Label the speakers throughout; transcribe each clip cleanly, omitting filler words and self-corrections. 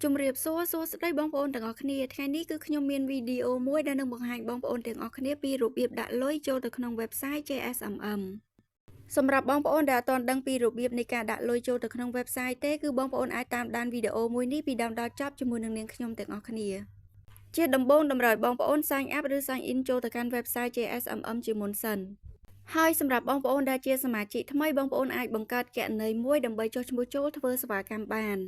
Speaker 1: ជំរាបសួរស្ដីបងប្អូនទាំងអស់គ្នាថ្ងៃនេះគឺខ្ញុំមានវីដេអូមួយដែលនឹងបង្ហាញបងប្អូនទាំងអស់គ្នាពីរបៀបដាក់លុយចូលទៅក្នុង website JSMM សម្រាប់បងប្អូនដែលអត់ទាន់ដឹងពីរបៀបនៃការដាក់លុយចូលទៅក្នុង website ទេគឺបងប្អូនអាចតាមដានវីដេអូមួយនេះពីដើមដល់ចប់ជាមួយនឹងនាងខ្ញុំទាំងអស់គ្នាជាដំបូងតម្រូវឲ្យបងប្អូន sign up ឬ sign in ចូលទៅកាន់ website JSMM ជាមុនសិនហើយសម្រាប់បងប្អូនដែលជាសមាជិកថ្មីបងប្អូនអាចបង្កើតគណនីមួយដើម្បីចុះឈ្មោះចូលធ្វើសេវាកម្មបាន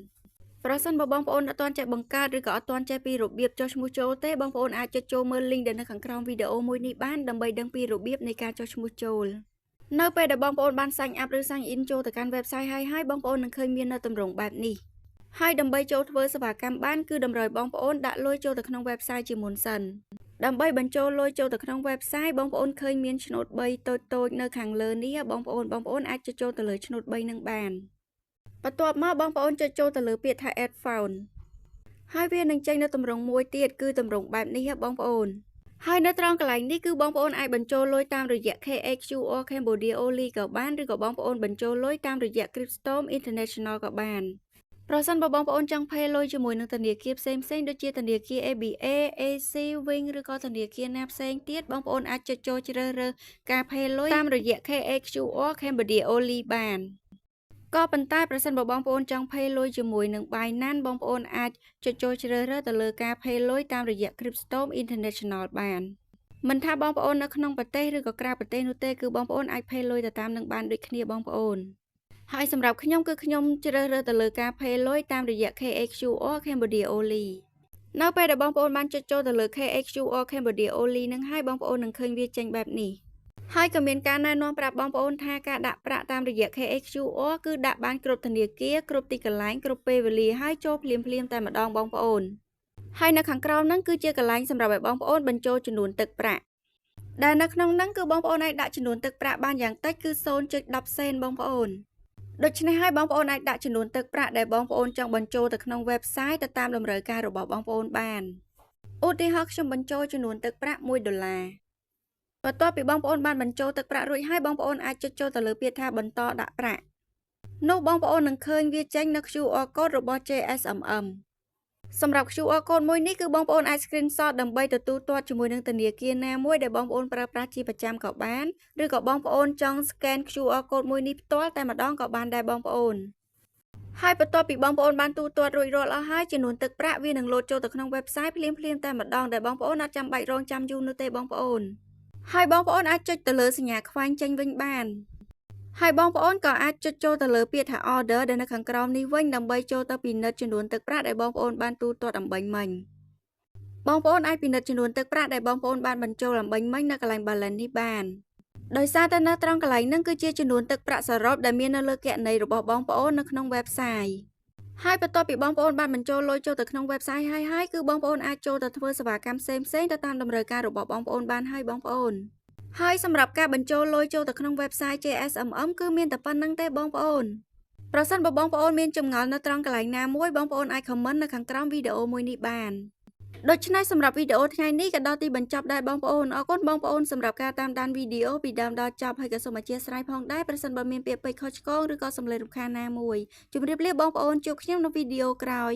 Speaker 1: ប្រសិនបើបងប្អូនអត់ទាន់ចេះបង្កើតឬក៏អត់ទាន់ចេះពីរបៀបចុះឈ្មោះចូលទេបងប្អូនអាចចុចចូលមើល link ដែលនៅខាងក្រោមវីដេអូមួយនេះបានដើម្បីដឹងពីរបៀបនៃការចុះឈ្មោះចូលនៅពេលដែលបងប្អូនបាន sign up ឬ sign in ចូលទៅកាន់ website ហើយបងប្អូននឹងឃើញមាននៅទម្រង់បែបនេះហើយដើម្បីចូលធ្វើសេវាកម្មបានគឺតម្រូវបងប្អូនដាក់លុយចូលទៅក្នុង website ជាមុនសិនដើម្បីបញ្ចូលលុយចូលទៅក្នុង website បងប្អូនឃើញមានឆ្នូត3តូចៗនៅខាងលើនេះបងប្អូនអាចចុចចូលទៅលើឆ្នូត3នឹងបានបន្ទាប់មកបងប្អូនចុចចូលទៅលើពាក្យថា add phone ហើយវានឹងចេញនៅទម្រង់មួយទៀតគឺទម្រង់បែបនេះបងប្អូនហើយនៅត្រង់កន្លែងនេះគឺបងប្អូនអាចបញ្ចូលលុយតាមរយៈ KHQR Cambodia Only ក៏បានឬក៏បងប្អូនបញ្ចូលលុយតាមរយៈ Cryptostorm International ក៏បានប្រសិនបើបងប្អូនចង់ pay លុយជាមួយនឹងធនាគារផ្សេងៗដូចជាធនាគារ ABA, AC, Wing ឬក៏ធនាគារណាផ្សេងទៀតបងប្អូនអាចចុចចូលជ្រើសរើសការ pay លុយតាមរយៈ KHQR Cambodia Only បានក៏ប៉ុន្តែប្រសិនបើបងប្អូនចង់ pay លុយជាមួយនឹង Binance បងប្អូនអាចចុចចូលជ្រើសរើសទៅលើការ pay លុយតាមរយៈ Cryptostorm International បានមិនថាបងប្អូននៅក្នុងប្រទេសឬក៏ក្រៅប្រទេសនោះទេគឺបងប្អូនអាច pay លុយទៅតាមនឹងបានដូចគ្នាបងប្អូនហើយសម្រាប់ខ្ញុំគឺខ្ញុំជ្រើសរើសទៅលើការ pay លុយតាមរយៈ KHQR Cambodia Only នៅពេលដែលបងប្អូនបានចុចចូលទៅលើ KHQR Cambodia Only នឹងហើយបងប្អូននឹងឃើញវាចេញបែបនេះហើយក៏មានការណែនាំប្រាប់បងប្អូនថាការដាក់ប្រាក់តាមរយៈ KHQR គឺដាក់បានគ្រប់ធនាគារគ្រប់ទីកន្លែងគ្រប់ពេលវេលាហើយចូលភ្លាមតែម្ដងបងប្អូនហើយនៅខាងក្រោមហ្នឹងគឺជាកន្លែងសម្រាប់ឲ្យបងប្អូនបញ្ចូលចំនួនទឹកប្រាក់ដែលនៅក្នុងហ្នឹងគឺបងប្អូនអាចដាក់ចំនួនទឹកប្រាក់បានយ៉ាងតិចគឺ 0.10 សេនបងប្អូនដូច្នេះហើយបងប្អូនអាចដាក់ចំនួនទឹកប្រាក់ដែលបងប្អូនចង់បញ្ចូលទៅក្នុង website ទៅតាមតម្រូវការរបស់បងប្អូនបានឧទាហរណ៍ខ្ញុំបញ្ចូលចំនួនទឹកប្រាក់$1បន្ទាប់ពីបងប្អូនបានបញ្ចូលទឹកប្រាក់រួចហើយបងប្អូនអាចចុចចូលទៅលើពាក្យថាបន្តដាក់ប្រាក់នោះបងប្អូននឹងឃើញវាចេញនៅ QR code របស់ JSMM សម្រាប់ QR code មួយនេះគឺបងប្អូនអាច screenshot ដើម្បីទទួលទាត់ជាមួយនឹងធនាគារណាមួយដែលបងប្អូនប្រើប្រាស់ជាប្រចាំក៏បានឬក៏បងប្អូនចង់ scan QR code មួយនេះផ្ទាល់តែម្ដងក៏បានដែរបងប្អូនហើយបន្ទាប់ពីបងប្អូនបានទូទាត់រួចរាល់អស់ហើយចំនួនទឹកប្រាក់វានឹងលោតចូលទៅក្នុង website ភ្លាមតែម្ដងដែលបងប្អូនអត់ចាំបាច់រងចាំយូរនោះទេបងប្អូនហើយបងប្អូនអាចចុចទៅលើសញ្ញាខ្វែងចេញវិញបានហើយបងប្អូនក៏អាចចុចចូលទៅលើពាក្យថា order ដែលនៅខាងក្រោមនេះវិញដើម្បីចូលទៅពិនិត្យចំនួនទឹកប្រាក់ដែលបងប្អូនបានទូទាត់អំបញ្ញមិញបងប្អូនអាចពិនិត្យចំនួនទឹកប្រាក់ដែលបងប្អូនបានបញ្ចូលអំបញ្ញមិញនៅកន្លែង balance នេះបានដោយសារតែនៅត្រង់កន្លែងហ្នឹងគឺជាចំនួនទឹកប្រាក់សរុបដែលមាននៅលើគណនីរបស់បងប្អូននៅក្នុង website ហើយបន្ទាប់ពីបងប្អូនបានបញ្ចូលលុយចូលទៅក្នុង website ហើយគឺបងប្អូនអាចចូលទៅធ្វើសេវាកម្មផ្សេងទៅតាមតម្រូវការរបស់បងប្អូនបានហើយបងប្អូនហើយសម្រាប់ការបញ្ចូលលុយចូលទៅក្នុង website JSMM គឺមានតែប៉ុណ្្នឹងទេបងប្អូនប្រសិនបើបងប្អូនមានចម្ងល់នៅត្រង់កន្លែងណាមួយបងប្អូនអាច comment នៅខាងក្រោមវីដេអូមួយនេះបានដូច្នេះសម្រាប់វីដេអូថ្ងៃនេះក៏ដល់ទីបញ្ចប់ដែរបងប្អូនអរគុណបងប្អូនសម្រាប់ការតាមដានវីដេអូពីដើមដល់ចប់ហើយក៏សូមអធិស្ឋានផងដែរប្រសិនបើមានពាក្យពេចន៍ខុសឆ្គងឬក៏សំឡេងរំខានណាមួយជម្រាបលាបងប្អូនជួបខ្ញុំនៅវីដេអូក្រោយ